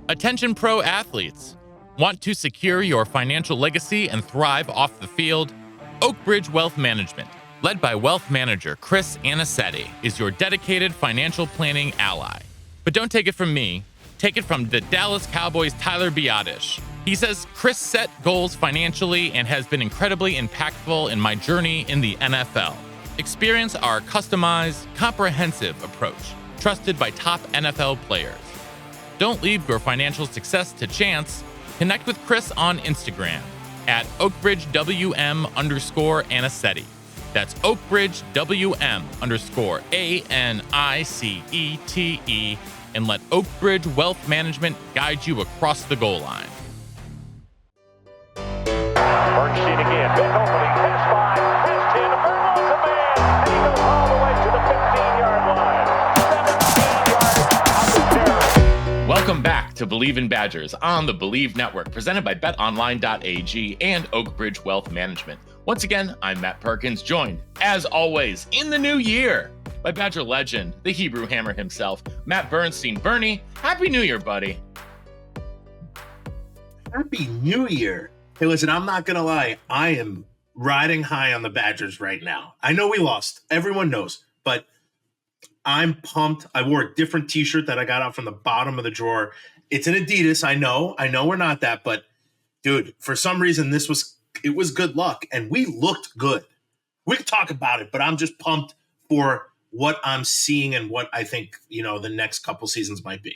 Attention pro athletes. Want to secure your financial legacy and thrive off the field? Oakbridge Wealth Management, led by wealth manager Chris Anicetti, is your dedicated financial planning ally. But don't take it from me. Take it from the Dallas Cowboys' Tyler Biadasz. He says, Chris set goals financially and has been incredibly impactful in my journey in the NFL. Experience our customized, comprehensive approach, trusted by top NFL players. Don't leave your financial success to chance. Connect with Chris on Instagram at OakbridgeWM_Anicetti. That's OakbridgeWM_ANICETE, and let Oakbridge Wealth Management guide you across the goal line. First sheet again, big opening, pass 5, pass 10, Perko to man, and he goes all the way to the 15-yard line. 17 yards of the terror. Welcome back to Believe in Badgers on the Believe Network, presented by BetOnline.ag and Oakbridge Wealth Management. Once again, I'm Matt Perkins, joined, as always, in the new year by Badger legend, the Hebrew Hammer himself, Matt Bernstein. Bernie, Happy New Year, buddy. Happy New Year. Hey, listen, I'm not going to lie. I am riding high on the Badgers right now. I know we lost. Everyone knows. But I'm pumped. I wore a different T-shirt that I got out from the bottom of the drawer. It's an Adidas. I know we're not that. But, dude, for some reason, it was good luck. And we looked good. We could talk about it. But I'm just pumped for what I'm seeing and what I think, the next couple seasons might be.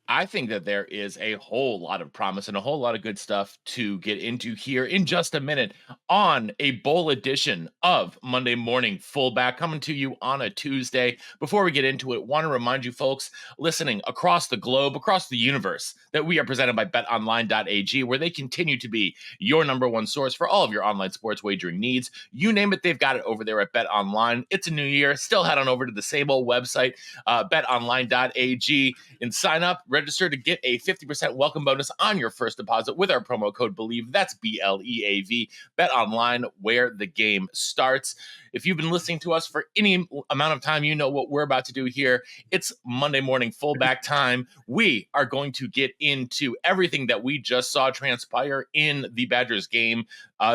I think that there is a whole lot of promise and a whole lot of good stuff to get into here in just a minute on a bowl edition of Monday Morning Fullback, coming to you on a Tuesday. Before we get into it, want to remind you folks listening across the globe, across the universe, that we are presented by BetOnline.ag, where they continue to be your number one source for all of your online sports wagering needs. You name it, they've got it over there at BetOnline. It's a new year. Still head on over to the same old website, BetOnline.ag, and sign up. Register to get a 50% welcome bonus on your first deposit with our promo code BELIEVE. That's BLEAV. Bet online, where the game starts. If you've been listening to us for any amount of time, you know what we're about to do here. It's Monday morning fullback time. We are going to get into everything that we just saw transpire in the Badgers game,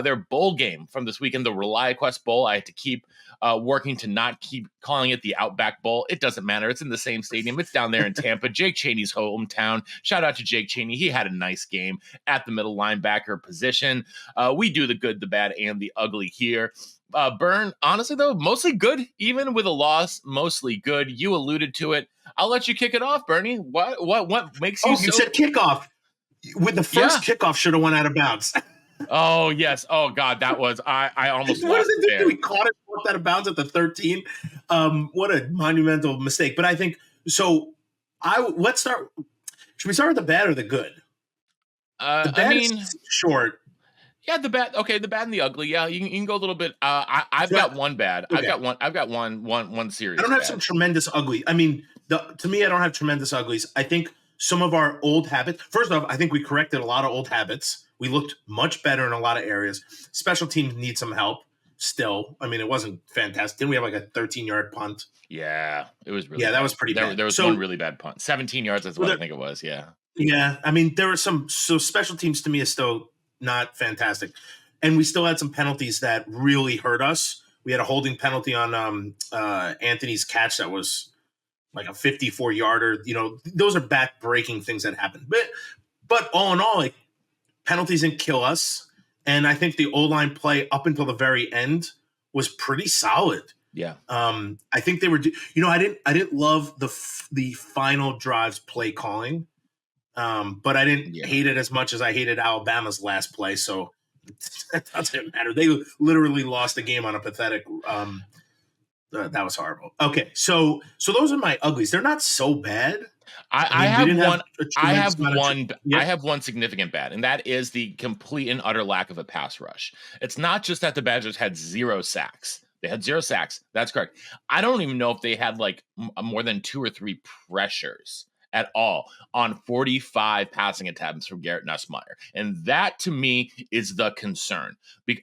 their bowl game from this weekend, the Reliaquest Bowl. I had to keep working to not keep calling it the Outback Bowl. It doesn't matter. It's in the same stadium. It's down there in Tampa, Jake Chaney's hometown. Shout out to Jake Chaney. He had a nice game at the middle linebacker position. We do the good, the bad, and the ugly here. Bern, honestly, though, mostly good, even with a loss, mostly good. You alluded to it. I'll let you kick it off, Bernie. What makes you you said kickoff. With the first kickoff should have went out of bounds. Oh, yes. Oh, God, that was, I almost what lost does it it do? We caught it out of bounds at the 13. What a monumental mistake. But I think, so let's start. Should we start with the bad or the good? The bad is short. Yeah, the bad. Okay, the bad and the ugly. Yeah, you can go a little bit. I've got one bad. Okay. I've got one serious. I don't have bad. some tremendous ugly. I mean, to me, I don't have tremendous uglies. I think some of our old habits. First off, I think we corrected a lot of old habits. We looked much better in a lot of areas. Special teams need some help still. I mean, it wasn't fantastic. Didn't we have like a 13-yard punt? Yeah, it was really. Yeah, bad. That was pretty bad. There was one really bad punt. 17 yards. That's what I think it was. Yeah. Yeah, I mean, there were some. So special teams to me is still not fantastic, and we still had some penalties that really hurt us. We had a holding penalty on Anthony's catch that was like a 54-yarder. Those are back-breaking things that happen. But all in all, like, penalties didn't kill us, and I think the O-line play up until the very end was pretty solid. Yeah. I think they were. I didn't love the final drive's play calling. But I didn't hate it as much as I hated Alabama's last play, so that doesn't matter. They literally lost the game on a pathetic that was horrible. Okay, so those are my uglies. They're not so bad. I have one significant bad, and that is the complete and utter lack of a pass rush. It's not just that the Badgers had 0 sacks. They had 0 sacks. That's correct. I don't even know if they had like more than 2 or 3 pressures at all on 45 passing attempts from Garrett Nussmeier. And that, to me, is the concern.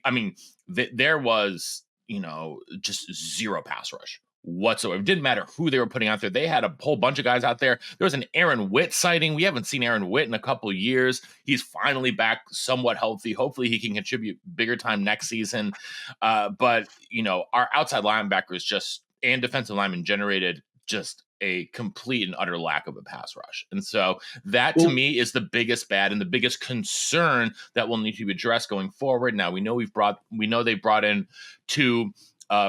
I mean, there was, just 0 pass rush whatsoever. It didn't matter who they were putting out there. They had a whole bunch of guys out there. There was an Aaron Witt sighting. We haven't seen Aaron Witt in a couple of years. He's finally back somewhat healthy. Hopefully he can contribute bigger time next season. But, our outside linebackers and defensive linemen generated just a complete and utter lack of a pass rush. And so that to me is the biggest bad and the biggest concern that will need to be addressed going forward. Now we know they brought in two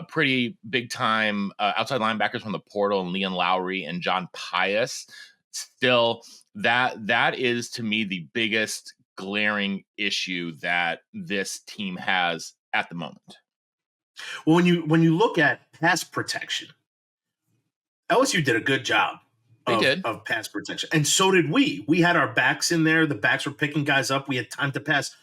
pretty big time outside linebackers from the portal, and Leon Lowry and John Pius. Still, that is to me the biggest glaring issue that this team has at the moment. Well, when you look at pass protection, LSU did a good job of pass protection. And so did we. We had our backs in there. The backs were picking guys up. We had time to pass.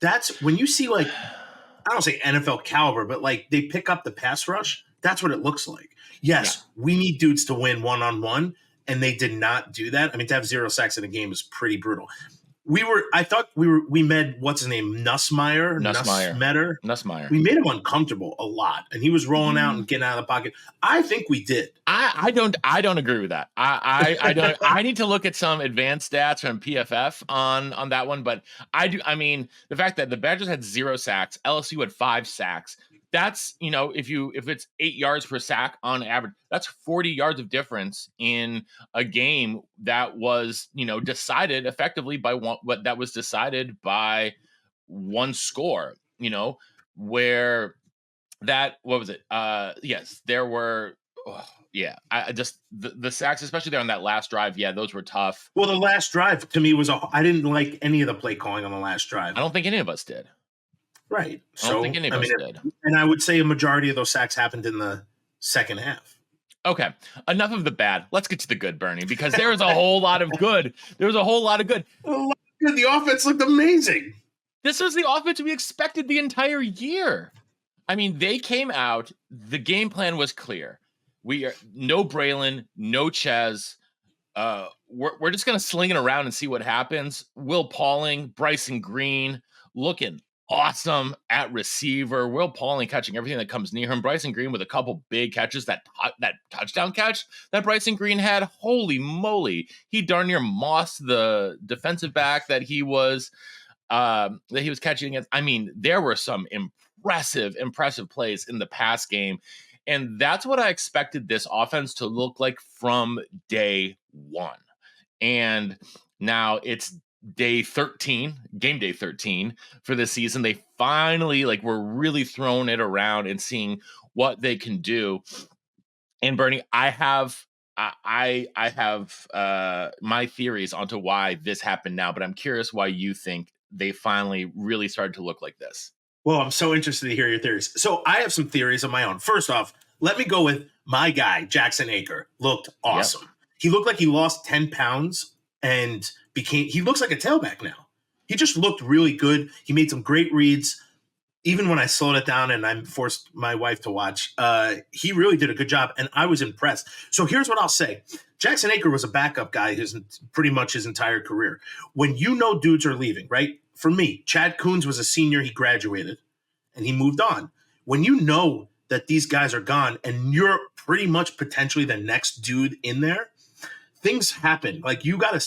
That's when you see, like, I don't say NFL caliber, but like they pick up the pass rush. That's what it looks like. Yes, we need dudes to win one-on-one, and they did not do that. I mean, to have 0 sacks in a game is pretty brutal. I thought we made, what's his name? Nussmeier. We made him uncomfortable a lot, and he was rolling out and getting out of the pocket. I think we did. I don't agree with that. I don't. I need to look at some advanced stats from PFF on that one, but I do. I mean, the fact that the Badgers had 0 sacks, LSU had 5 sacks. That's, if it's 8 yards per sack on average, that's 40 yards of difference in a game that was, decided effectively by one score, where that, what was it? Yes, there were, the sacks, especially there on that last drive. Yeah, those were tough. Well, the last drive to me I didn't like any of the play calling on the last drive. I don't think any of us did. Right. I don't think any of us did. And I would say a majority of those sacks happened in the second half. Okay. Enough of the bad. Let's get to the good, Bernie, because there was a whole lot of good. There was a whole lot of good. The offense looked amazing. This was the offense we expected the entire year. I mean, they came out. The game plan was clear. We are no Braylon, no Ches. We're just going to sling it around and see what happens. Will Pauling, Bryson Green looking awesome at receiver. Will Pauling catching everything that comes near him. Bryson Green with a couple big catches. That touchdown catch that Bryson Green had, holy moly! He darn near mossed the defensive back that he was catching against. I mean, there were some impressive plays in the pass game, and that's what I expected this offense to look like from day one. And now it's game day 13 for this season. They finally were really throwing it around and seeing what they can do. And Bernie, I have my theories onto why this happened now, but I'm curious why you think they finally really started to look like this. Well, I'm so interested to hear your theories. So I have some theories of my own. First off, let me go with my guy, Jackson Aker. Looked awesome. Yep. He looked like he lost 10 pounds and he looks like a tailback now. He just looked really good. He made some great reads. Even when I slowed it down and I forced my wife to watch, he really did a good job, and I was impressed. So here's what I'll say. Jackson Aker was a backup guy pretty much his entire career. When dudes are leaving, right? For me, Chad Coons was a senior. He graduated, and he moved on. When you know that these guys are gone and you're pretty much potentially the next dude in there, things happen. Like you gotta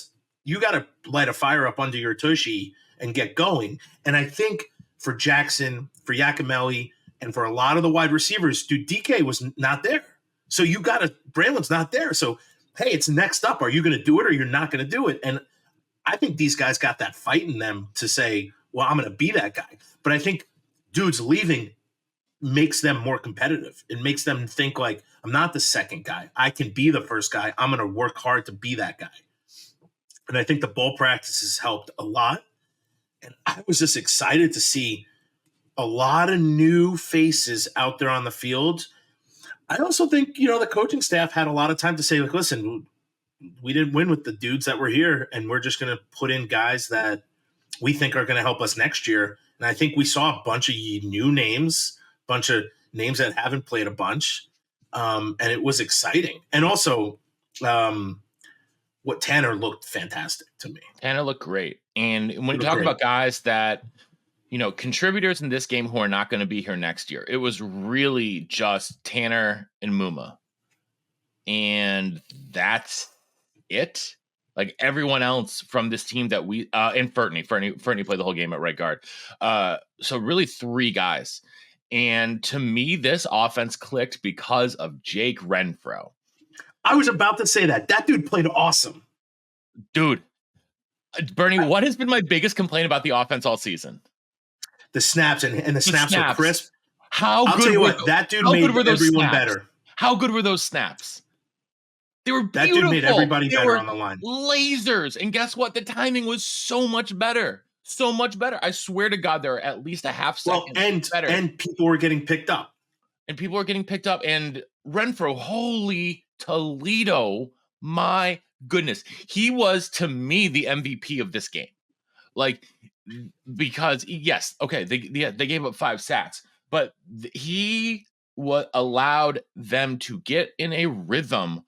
light a fire up under your tushy and get going. And I think for Jackson, for Yakimelli, and for a lot of the wide receivers, dude, DK was not there. So Braylon's not there. So hey, it's next up. Are you going to do it or you're not going to do it? And I think these guys got that fight in them to say, well, I'm going to be that guy. But I think dudes leaving makes them more competitive. It makes them think like, I'm not the second guy. I can be the first guy. I'm going to work hard to be that guy. And I think the ball practices helped a lot. And I was just excited to see a lot of new faces out there on the field. I also think, the coaching staff had a lot of time to say, like, listen, we didn't win with the dudes that were here, and we're just going to put in guys that we think are going to help us next year. And I think we saw a bunch of new names, bunch of names that haven't played a bunch, and it was exciting. And also, what Tanner looked fantastic to me. Tanner looked great. And when you talk about guys that, contributors in this game who are not going to be here next year, it was really just Tanner and Muma. and that's it. Like everyone else from this team that we and Fernie played the whole game at right guard. So really 3 guys. And to me, this offense clicked because of Jake Renfro. I was about to say that. That dude played awesome. Dude, Bernie, what has been my biggest complaint about the offense all season? The snaps and the snaps were crisp. I'll tell you what, that dude made everyone better. How good were those snaps? They were beautiful. That dude made everybody better on the line. Lasers. And guess what? The timing was so much better. So much better. I swear to God, they're at least a half second better. And people were getting picked up. And Renfro, holy Toledo, my goodness. He was, to me, the MVP of this game. Like, because, yes, okay, they gave up 5 sacks, but he allowed them to get in a rhythm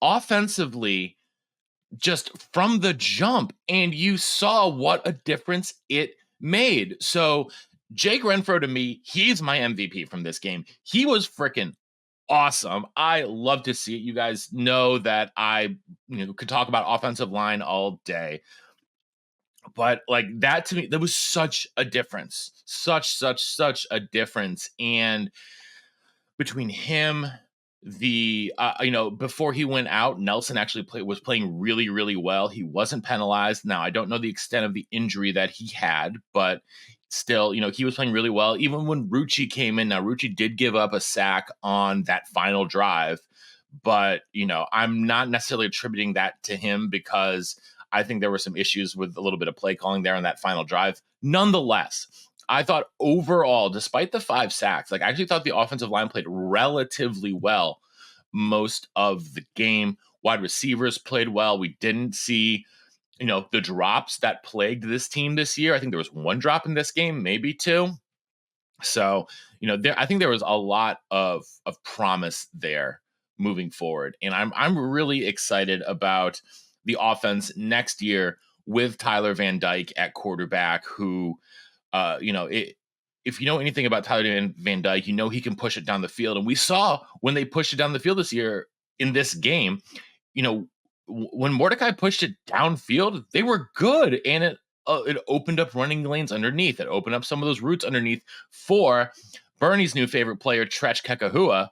offensively just from the jump, and you saw what a difference it made. So Jake Renfro, to me, he's my MVP from this game. He was freaking awesome. I love to see it. You guys know that I could talk about offensive line all day, but like that, to me, that was such a difference, such a difference. And between him, before he went out, Nelson actually was playing really, really well. He wasn't penalized. Now, I don't know the extent of the injury that he had, but still, he was playing really well. Even when Rucci came in, now Rucci did give up a sack on that final drive, but, I'm not necessarily attributing that to him because I think there were some issues with a little bit of play calling there on that final drive. Nonetheless, I thought overall, despite the 5 sacks, I actually thought the offensive line played relatively well most of the game. Wide receivers played well. We didn't see, the drops that plagued this team this year. I think there was 1 drop in this game, maybe 2. So, I think there was a lot of promise there moving forward. And I'm really excited about the offense next year with Tyler Van Dyke at quarterback, who if you know anything about Tyler Van Dyke, he can push it down the field. And we saw when they pushed it down the field this year in this game, when Mordecai pushed it downfield, they were good. And it opened up running lanes underneath. It opened up some of those routes underneath for Bernie's new favorite player, Trech Kekahuna.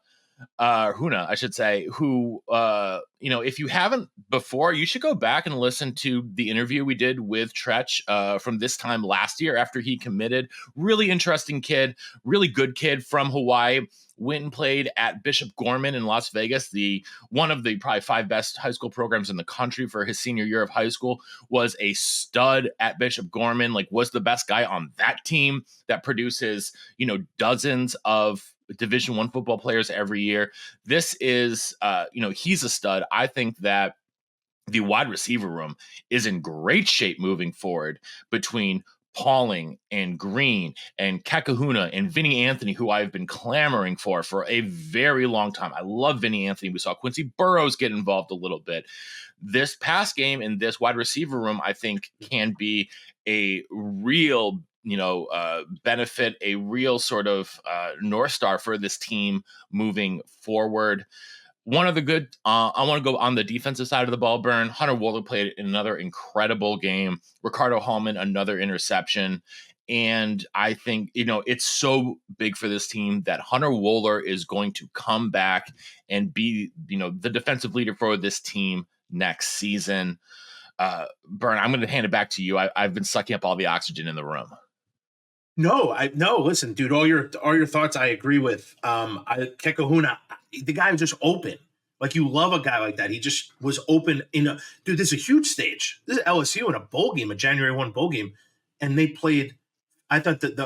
Huna, I should say, who, if you haven't before, you should go back and listen to the interview we did with Trech from this time last year after he committed. Really interesting kid, really good kid from Hawaii. Went and played at Bishop Gorman in Las Vegas, one of the probably 5 best high school programs in the country for his senior year of high school. Was a stud at Bishop Gorman, was the best guy on that team that produces, dozens of Division I football players every year. This is, he's a stud. I think that the wide receiver room is in great shape moving forward between Pauling and Green and Kekahuna and Vinny Anthony, who I've been clamoring for a very long time. I love Vinny Anthony. We saw Quincy Burrows get involved a little bit. This pass game and this wide receiver room, I think, can be a real benefit, a real sort of North Star for this team moving forward. One of the good, I want to go on the defensive side of the ball, Burn. Hunter Wohler played another incredible game. Ricardo Hallman, another interception. And I think, it's so big for this team that Hunter Wohler is going to come back and be, the defensive leader for this team next season. Burn, I'm going to hand it back to you. I've been sucking up all the oxygen in the room. No, listen, dude, all your thoughts I agree with. Kekahuna, the guy was just open. You love a guy like that. He just was open dude, this is a huge stage. This is LSU in a bowl game, a January 1 bowl game. And they played, I thought that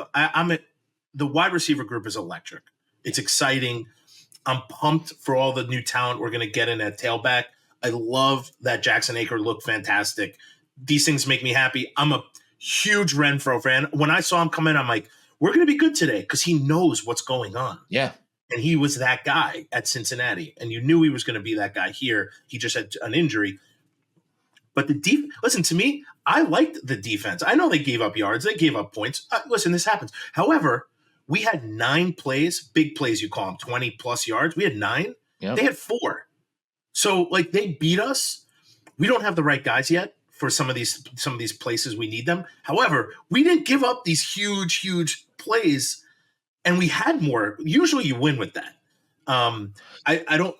the wide receiver group is electric. It's exciting. I'm pumped for all the new talent we're going to get in at tailback. I love that Jackson Aker looked fantastic. These things make me happy. I'm a huge Renfro fan. When I saw him come in, I'm like, we're going to be good today because he knows what's going on. Yeah. And he was that guy at Cincinnati. And you knew he was going to be that guy here. He just had an injury. But listen, to me, I liked the defense. I know they gave up yards. They gave up points. Listen, this happens. However, we had 9 plays, big plays you call them, 20-plus yards. We had 9. Yep. They had 4. So like they beat us. We don't have the right guys yet for some of these places we need them. However, we didn't give up these huge plays, and we had more. Usually, you win with that. I don't.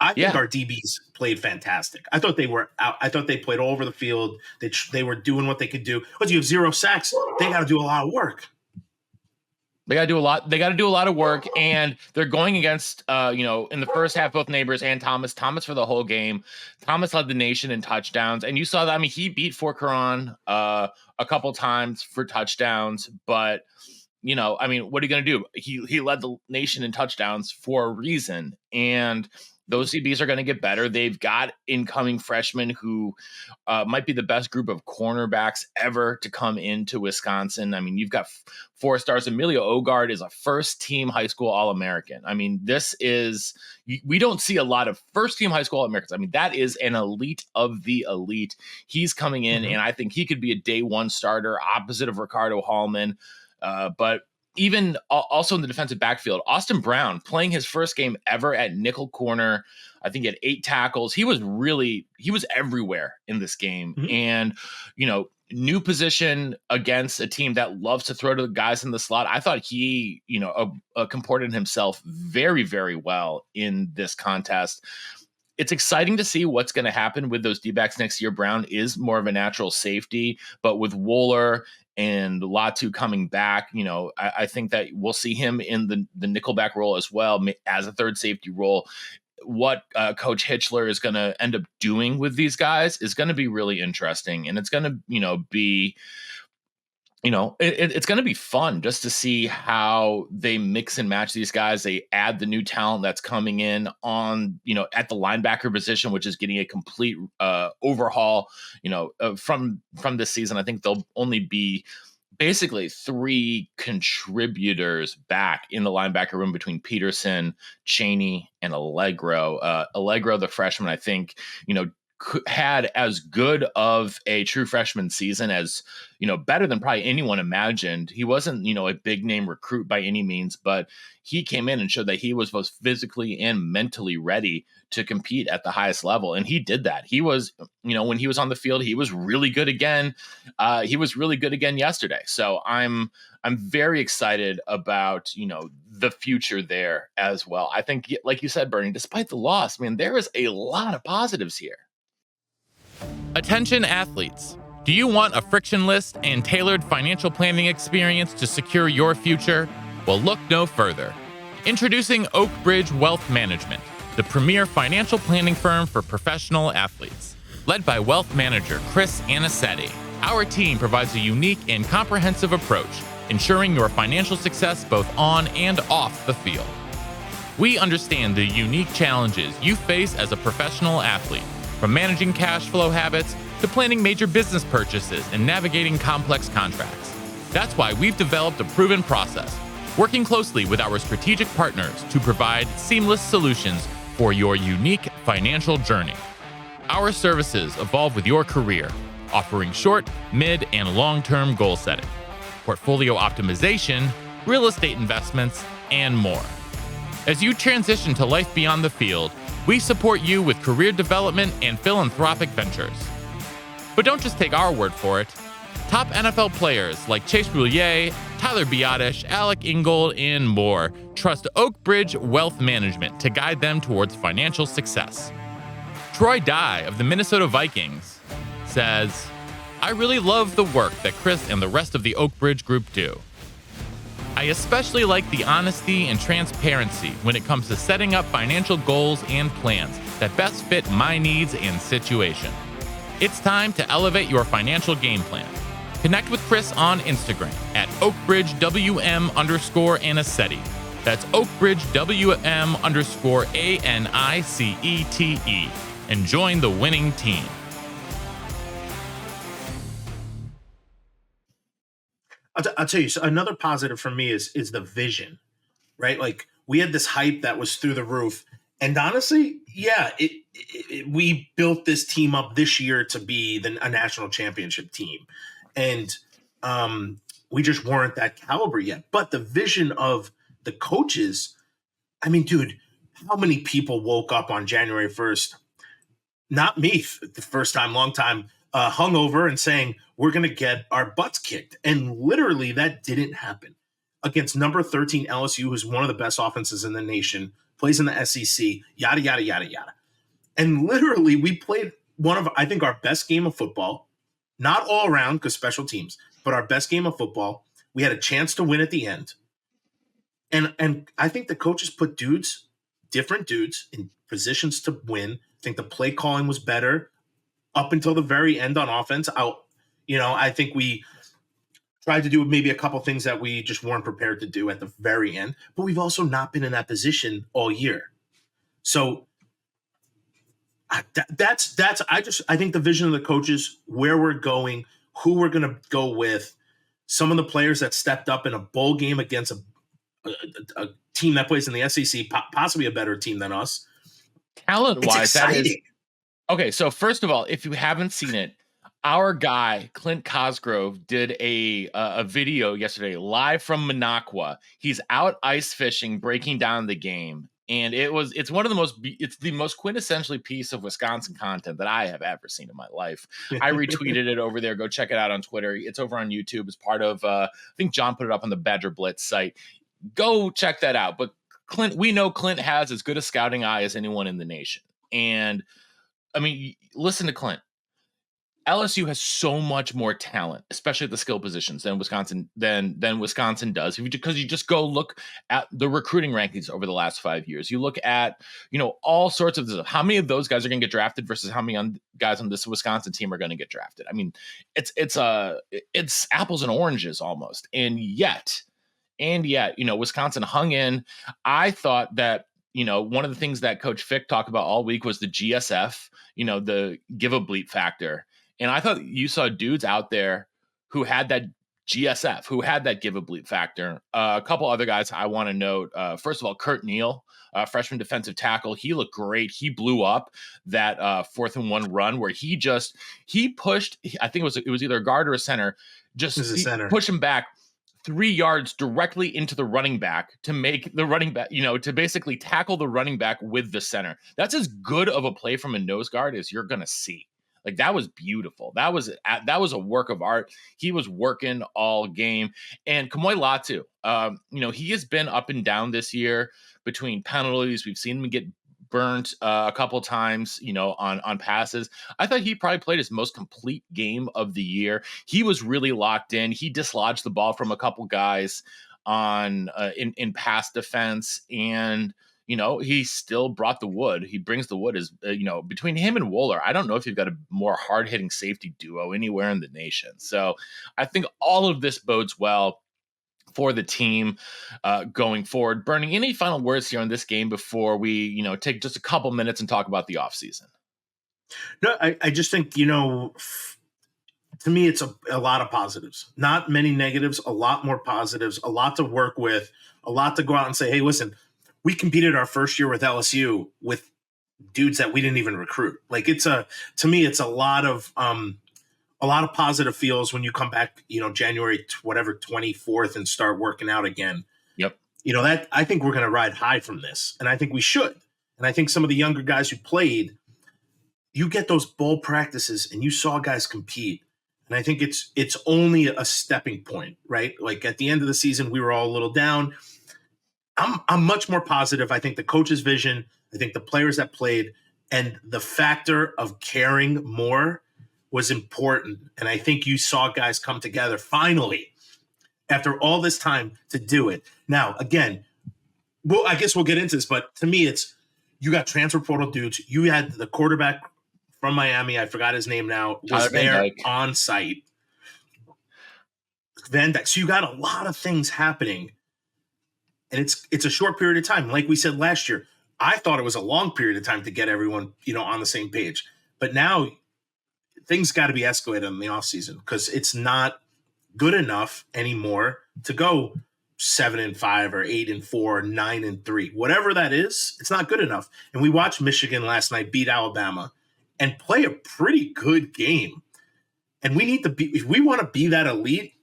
I think our DBs played fantastic. I thought they were out. I thought they played all over the field. They were doing what they could do. But you have 0 sacks. They got to do a lot of work. They got to do a lot. They got to do a lot of work, and they're going against, in the first half, both Neighbors and Thomas. Thomas for the whole game. Thomas led the nation in touchdowns, and you saw that. I mean, he beat Forcaron a couple times for touchdowns, but what are you going to do? He led the nation in touchdowns for a reason, and those CBs are going to get better. They've got incoming freshmen who might be the best group of cornerbacks ever to come into Wisconsin. I mean, you've got 4 stars. Emilio Ogard is a first-team high school All-American. I mean, we don't see a lot of first-team high school All-Americans. I mean, that is an elite of the elite. He's coming in, and I think he could be a day one starter opposite of Ricardo Hallman. But even also in the defensive backfield, Austin Brown playing his first game ever at nickel corner. I think he had 8 tackles. He was everywhere in this game. And, new position against a team that loves to throw to the guys in the slot. I thought he, comported himself very, very well in this contest. It's exciting to see what's going to happen with those D-backs next year. Brown is more of a natural safety, but with Wooler and Latu coming back, I think that we'll see him in the nickelback role as well as a third safety role. What Coach Hitchler is going to end up doing with these guys is going to be really interesting, and it's going to, be. It's going to be fun just to see how they mix and match these guys. They add the new talent that's coming in on, at the linebacker position, which is getting a complete overhaul, from this season. I think there'll only be basically 3 contributors back in the linebacker room between Peterson, Cheney, and Allegro. Allegro, the freshman, I think, had as good of a true freshman season as, better than probably anyone imagined. He wasn't, a big name recruit by any means, but he came in and showed that he was both physically and mentally ready to compete at the highest level. And he did that. He was, when he was on the field, he was really good again. He was really good again yesterday. So I'm very excited about, the future there as well. I think, like you said, Bernie, despite the loss, there is a lot of positives here. Attention athletes. Do you want a frictionless and tailored financial planning experience to secure your future? Well, look no further. Introducing Oak Bridge Wealth Management, the premier financial planning firm for professional athletes. Led by wealth manager Chris Anicetti, our team provides a unique and comprehensive approach, ensuring your financial success both on and off the field. We understand the unique challenges you face as a professional athlete, from managing cash flow habits to planning major business purchases and navigating complex contracts. That's why we've developed a proven process, working closely with our strategic partners to provide seamless solutions for your unique financial journey. Our services evolve with your career, offering short, mid, and long-term goal setting, portfolio optimization, real estate investments, and more. As you transition to life beyond the field, we support you with career development and philanthropic ventures. But don't just take our word for it. Top NFL players like Chase Roulier, Tyler Biadasz, Alec Ingold, and more trust Oak Bridge Wealth Management to guide them towards financial success. Troy Dye of the Minnesota Vikings says, "I really love the work that Chris and the rest of the Oak Bridge group do. I especially like the honesty and transparency when it comes to setting up financial goals and plans that best fit my needs and situation. It's time to elevate your financial game plan. Connect with Chris on Instagram at oakbridgewm_Anicetti. That's oakbridgewm_ANICETE. And join the winning team." I'll tell you, so another positive for me is the vision, right? Like we had this hype that was through the roof, and honestly, yeah, we built this team up this year to be a national championship team, and we just weren't that caliber yet. But the vision of the coaches, dude, how many people woke up on January 1st, not me, the first time, long time, hungover and saying, we're going to get our butts kicked. And literally that didn't happen against number 13 LSU, who's one of the best offenses in the nation, plays in the SEC, yada, yada, yada, yada. And literally we played one of, I think, our best game of football, not all around because special teams, but our best game of football. We had a chance to win at the end. And I think the coaches put different dudes in positions to win. I think the play calling was better up until the very end on offense. I think we tried to do maybe a couple things that we just weren't prepared to do at the very end, but we've also not been in that position all year. So I think the vision of the coaches, where we're going, who we're going to go with, some of the players that stepped up in a bowl game against a team that plays in the SEC, possibly a better team than us. Talent-wise, that is okay. So first of all, if you haven't seen it, our guy Clint Cosgrove did a video yesterday live from Minocqua. He's out ice fishing, breaking down the game, and it's the most quintessentially piece of Wisconsin content that I have ever seen in my life. I retweeted it over there. Go check it out on Twitter. It's over on YouTube. It's part of I think John put it up on the Badger Blitz site. Go check that out. But Clint, we know Clint has as good a scouting eye as anyone in the nation. And I mean, listen to Clint. LSU has so much more talent, especially at the skill positions, than Wisconsin does. Because you just go look at the recruiting rankings over the last 5 years. You look at, all sorts of stuff. How many of those guys are going to get drafted versus how many guys on this Wisconsin team are going to get drafted? I mean, it's apples and oranges almost. And yet, Wisconsin hung in. I thought that, one of the things that Coach Fick talked about all week was the GSF, the give a bleep factor. And I thought you saw dudes out there who had that GSF, who had that give a bleep factor. A couple other guys I want to note. First of all, Kurt Neal, freshman defensive tackle. He looked great. He blew up that 4th and 1 run where he pushed. I think it was either a guard or a center. Push him back 3 yards directly into the running back to make the running back, to basically tackle the running back with the center. That's as good of a play from a nose guard as you're going to see. Like, that was beautiful. That was a work of art. He was working all game. And Kamoy Latu, he has been up and down this year between penalties. We've seen him get burnt a couple times, on passes. I thought he probably played his most complete game of the year. He was really locked in. He dislodged the ball from a couple guys on in pass defense, and he still brought the wood. He brings the wood as between him and Wooler. I don't know if you've got a more hard hitting safety duo anywhere in the nation. So I think all of this bodes well for the team going forward. Bernie, any final words here on this game before we, take just a couple minutes and talk about the offseason? No, I just think, to me, it's a lot of positives, not many negatives, a lot more positives, a lot to work with, a lot to go out and say, hey, listen, we competed our first year with LSU with dudes that we didn't even recruit. Like, to me, it's a lot of positive feels when you come back, January, 24th and start working out again. Yep. That I think we're going to ride high from this, and I think we should. And I think some of the younger guys who played, you get those bowl practices and you saw guys compete. And I think it's only a stepping point, right? Like, at the end of the season, we were all a little down. I'm much more positive. I think the coach's vision, I think the players that played, and the factor of caring more was important. And I think you saw guys come together finally after all this time to do it. Now, again, I guess we'll get into this, but to me, you got transfer portal dudes. You had the quarterback from Miami, I forgot his name now, was there on site. Van Dyke. So you got a lot of things happening. And it's a short period of time. Like we said last year, I thought it was a long period of time to get everyone, on the same page. But now things got to be escalated in the offseason because it's not good enough anymore to go 7-5 or 8-4, 9-3, whatever that is. It's not good enough. And we watched Michigan last night beat Alabama and play a pretty good game. And we need to be, if we want to be that elite,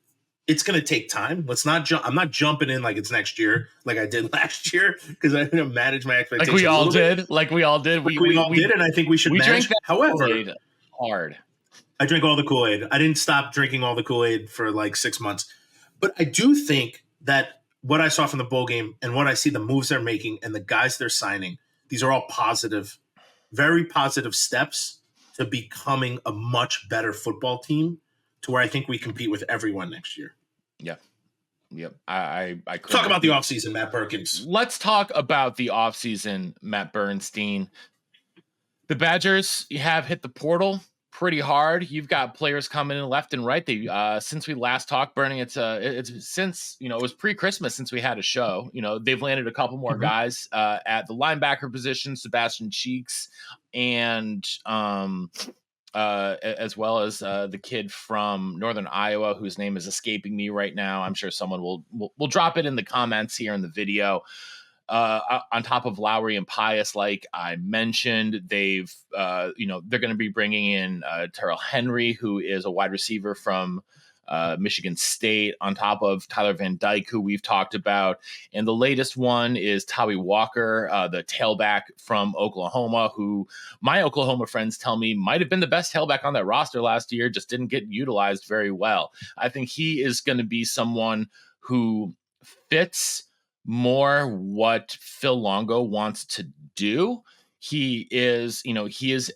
it's going to take time. Let's not jump. I'm not jumping in like it's next year, like I did last year, because I didn't manage my expectations. Like we all did. We all did, and I think we should manage. However, hard. I drink all the Kool-Aid. I didn't stop drinking all the Kool-Aid for like 6 months. But I do think that what I saw from the bowl game and what I see the moves they're making and the guys they're signing, these are all positive, very positive steps to becoming a much better football team to where I think we compete with everyone next year. Yeah. Yep. I talk about the offseason, Matt Perkins. Let's talk about the offseason, Matt Bernstein. The Badgers have hit the portal pretty hard. You've got players coming in left and right. They since we last talked, Bernie, it's since it was pre-Christmas since we had a show. They've landed a couple more guys at the linebacker position, Sebastian Cheeks, and as well as the kid from Northern Iowa whose name is escaping me right now. I'm sure someone will drop it in the comments here in the video. On top of Lowry and Pius, like I mentioned, they're going to be bringing in Terrell Henry, who is a wide receiver from Michigan State, on top of Tyler Van Dyke, who we've talked about. And the latest one is Tawi Walker, the tailback from Oklahoma, who my Oklahoma friends tell me might have been the best tailback on that roster last year, just didn't get utilized very well. I think he is going to be someone who fits more what Phil Longo wants to do. He is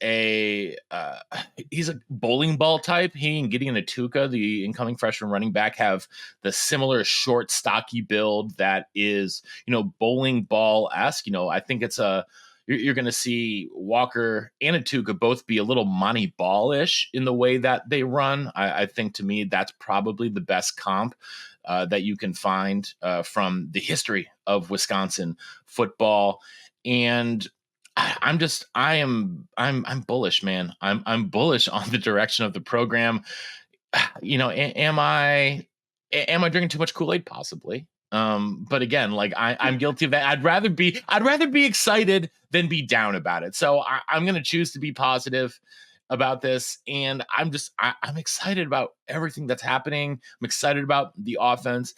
a bowling ball type. He and Gideon Atuka, the incoming freshman running back, have the similar short, stocky build that is, bowling ball-esque. I think you're going to see Walker and Atuka both be a little Monty Ball-ish in the way that they run. I think, to me, that's probably the best comp that you can find from the history of Wisconsin football. And I'm bullish, man. I'm bullish on the direction of the program. Am I drinking too much Kool-Aid? Possibly. But again, like I'm guilty of that. I'd rather be excited than be down about it. So I'm going to choose to be positive about this. And I'm excited about everything that's happening. I'm excited about the offense.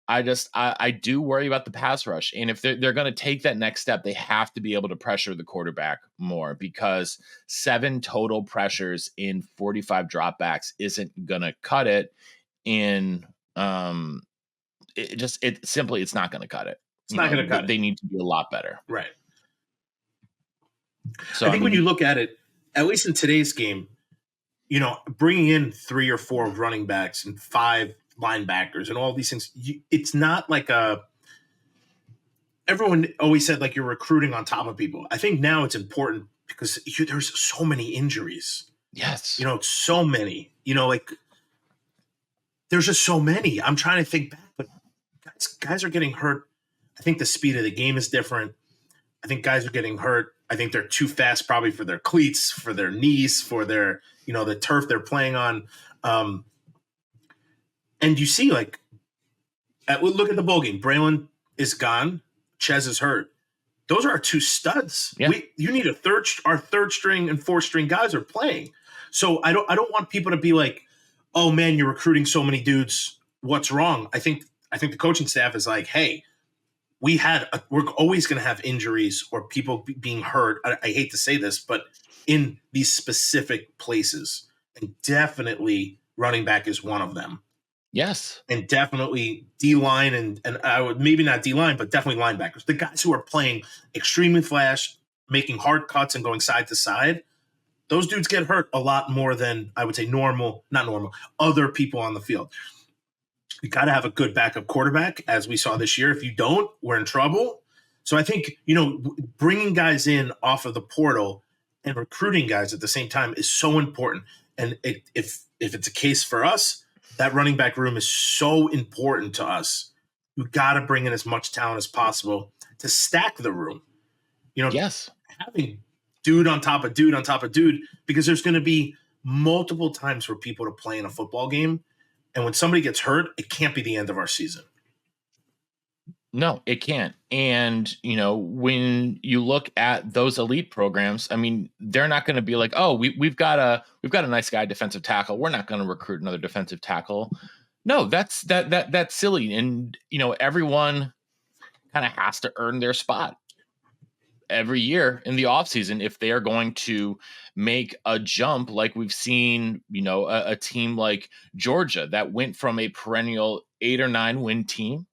I do worry about the pass rush. And if they're going to take that next step, they have to be able to pressure the quarterback more, because 7 total pressures in 45 dropbacks isn't going to cut it. It's not going to cut it. It's not going to cut it. They need to be a lot better. Right. So I think when you look at it, at least in today's game, bringing in 3 or 4 running backs and 5 linebackers and all these things, it's not like everyone always said like you're recruiting on top of people. I think now it's important because there's so many injuries. Yes. So many, like there's just so many. I'm trying to think back, but guys are getting hurt. I think the speed of the game is different. I think guys are getting hurt. I think they're too fast probably for their cleats, for their knees, for their, the turf they're playing on. And you see, like, look at the bowl game. Braylon is gone. Ches is hurt. Those are our 2 studs. Yeah. You need our third string and 4th string guys are playing. So I don't want people to be like, oh man, you're recruiting so many dudes. What's wrong? I think the coaching staff is like, hey, we're always going to have injuries or people being hurt. I hate to say this, but in these specific places, and definitely running back is one of them. Yes. And definitely D-line and I would maybe not D-line, but definitely linebackers. The guys who are playing extremely flash, making hard cuts and going side to side, those dudes get hurt a lot more than I would say other people on the field. You got to have a good backup quarterback, as we saw this year. If you don't, we're in trouble. So I think, bringing guys in off of the portal and recruiting guys at the same time is so important. And if it's a case for us, that running back room is so important to us. You got to bring in as much talent as possible to stack the room. Yes. Having dude on top of dude on top of dude, because there's going to be multiple times for people to play in a football game. And when somebody gets hurt, it can't be the end of our season. No, it can't. And, when you look at those elite programs, I mean, they're not going to be like, oh, we've got a nice guy defensive tackle. We're not going to recruit another defensive tackle. No, that's silly. And, everyone kind of has to earn their spot every year in the offseason if they are going to make a jump like we've seen, a team like Georgia that went from a perennial 8 or 9 win team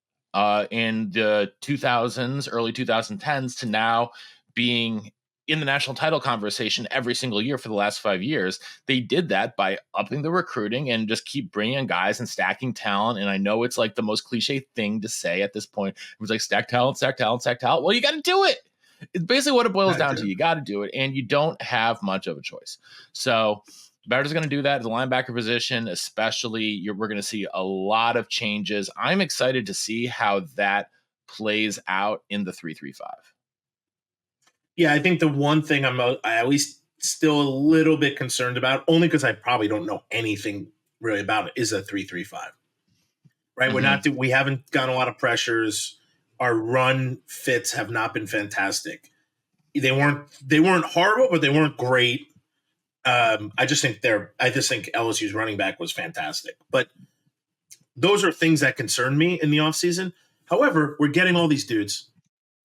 in the 2000s, early 2010s to now being in the national title conversation every single year for the last 5 years. They did that by upping the recruiting and just keep bringing in guys and stacking talent. And I know it's like the most cliche thing to say at this point. It was like stack talent, stack talent, stack talent. Well, you got to do it. It's basically what it boils down to. You got to do it, and you don't have much of a choice. So Bears going to do that at the linebacker position, especially. We're going to see a lot of changes. I'm excited to see how that plays out in the 3-3-5. Yeah, I think the one thing I at least still a little bit concerned about, only because I probably don't know anything really about it, is a 3-3-5. Right? Mm-hmm. We haven't gotten a lot of pressures. Our run fits have not been fantastic. They weren't horrible, but they weren't great. I just think LSU's running back was fantastic. But those are things that concern me in the offseason. However, we're getting all these dudes.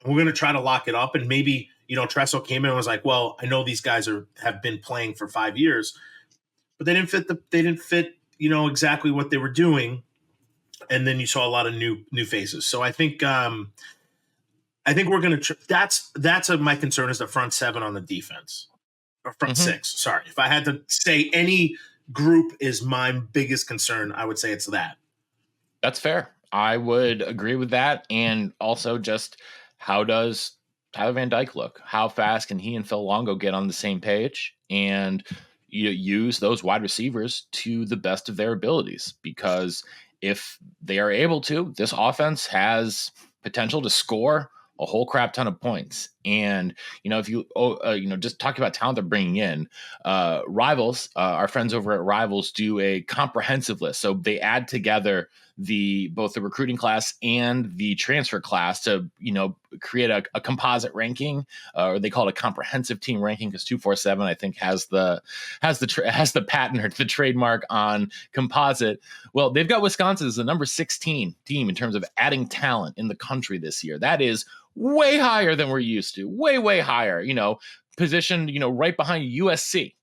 We're going to try to lock it up. And maybe, Tressel came in and was like, well, I know these guys have been playing for 5 years, but they didn't fit exactly what they were doing. And then you saw a lot of new faces. So I think we're going to. That's my concern is the front seven on the defense, or front six. Sorry, if I had to say any group is my biggest concern, I would say it's that. That's fair. I would agree with that. And also, just how does Tyler Van Dyke look? How fast can he and Phil Longo get on the same page and use those wide receivers to the best of their abilities? Because if they are able to, this offense has potential to score a whole crap ton of points. And, if you, just talking about talent they're bringing in, Rivals, our friends over at Rivals do a comprehensive list. So they add together both the recruiting class and the transfer class to, create a composite ranking, or they call it a comprehensive team ranking, because 247, I think, has the patent or the trademark on composite. Well, they've got Wisconsin as the number 16 team in terms of adding talent in the country this year. That is way higher than we're used to, way higher, positioned, right behind USC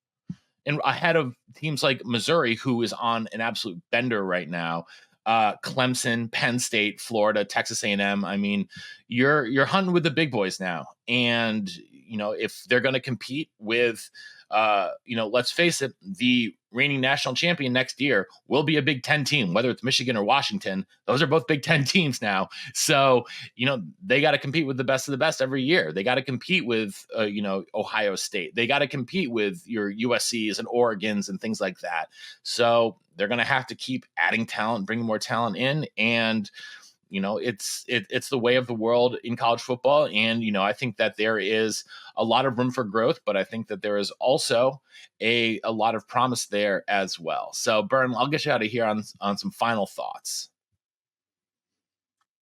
and ahead of teams like Missouri, who is on an absolute bender right now. Clemson, Penn State, Florida, Texas A&M. I mean, you're hunting with the big boys now. And, if they're going to compete with, let's face it, the reigning national champion next year will be a Big Ten team, whether it's Michigan or Washington. Those are both Big Ten teams now. So, they got to compete with the best of the best every year. They got to compete with, Ohio State. They got to compete with your USCs and Oregons and things like that. So they're going to have to keep adding talent, bringing more talent in. And, it's the way of the world in college football. And, I think that there is a lot of room for growth, but I think that there is also a lot of promise there as well. So, Bern, I'll get you out of here on some final thoughts.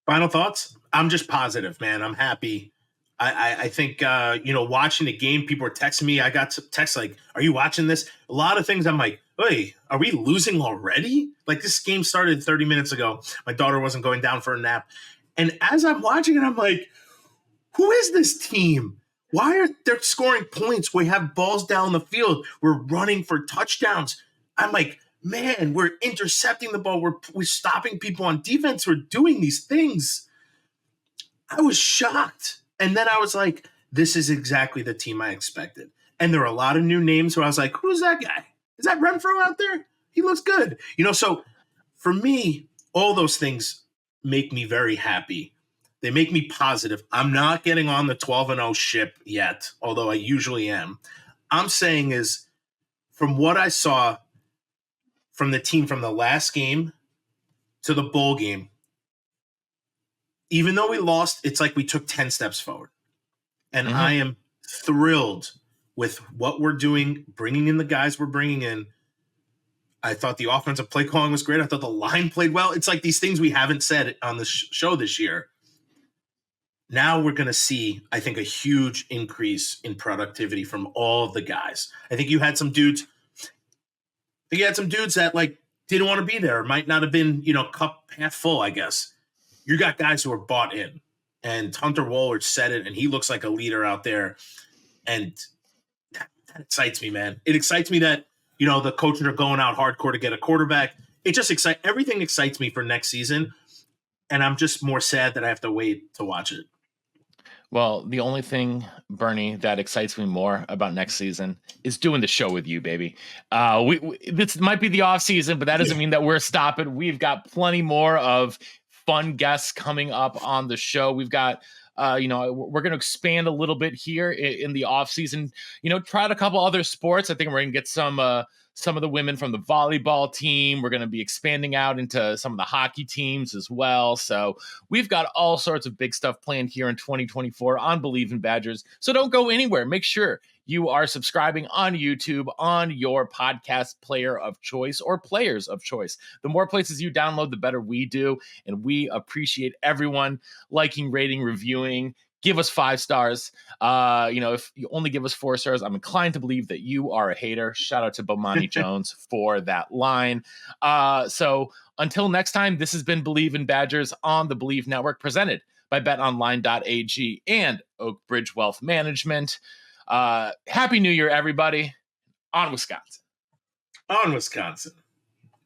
Final thoughts? I'm just positive, man. I'm happy. I think, watching the game, people were texting me. I got texts like, are you watching this? A lot of things I'm like, hey, are we losing already? Like, this game started 30 minutes ago. My daughter wasn't going down for a nap. And as I'm watching it, I'm like, who is this team? Why are they scoring points? We have balls down the field. We're running for touchdowns. I'm like, man, we're intercepting the ball. We're stopping people on defense. We're doing these things. I was shocked. And then I was like, this is exactly the team I expected. And there were a lot of new names who I was like, who's that guy? Is that Renfro out there? He looks good. So for me, all those things make me very happy. They make me positive. I'm not getting on the 12-0 ship yet, although I usually am. I'm saying is, from what I saw from the team from the last game to the bowl game, even though we lost, it's like we took 10 steps forward. And I am thrilled with what we're doing, bringing in the guys we're bringing in. I thought the offensive play calling was great. I thought the line played well. It's like these things we haven't said on the show this year. Now we're going to see, I think, a huge increase in productivity from all of the guys. I think you had some dudes. That, like, didn't want to be there. It might not have been, cup half full, I guess. You got guys who are bought in. And Hunter Woolridge said it, and he looks like a leader out there. And that excites me, man. It excites me that, the coaches are going out hardcore to get a quarterback. It just everything excites me for next season. And I'm just more sad that I have to wait to watch it. Well, the only thing, Bernie, that excites me more about next season is doing the show with you, baby. This might be the off season, but that doesn't mean that we're stopping. We've got plenty more of fun guests coming up on the show. We've got, we're going to expand a little bit here in the off season. Try out a couple other sports. I think we're going to get some of the women from the volleyball team. We're going to be expanding out into some of the hockey teams as well. So we've got all sorts of big stuff planned here in 2024 on Believe in Badgers. So don't go anywhere. Make sure you are subscribing on YouTube, on your podcast player of choice or players of choice. The more places you download, the better we do. And we appreciate everyone liking, rating, reviewing. Give us 5 stars. If you only give us 4 stars, I'm inclined to believe that you are a hater. Shout out to Bomani Jones for that line. So until next time, this has been Believe in Badgers on the Believe Network, presented by betonline.ag and Oak Bridge Wealth Management. Happy New Year, everybody. On Wisconsin. On Wisconsin.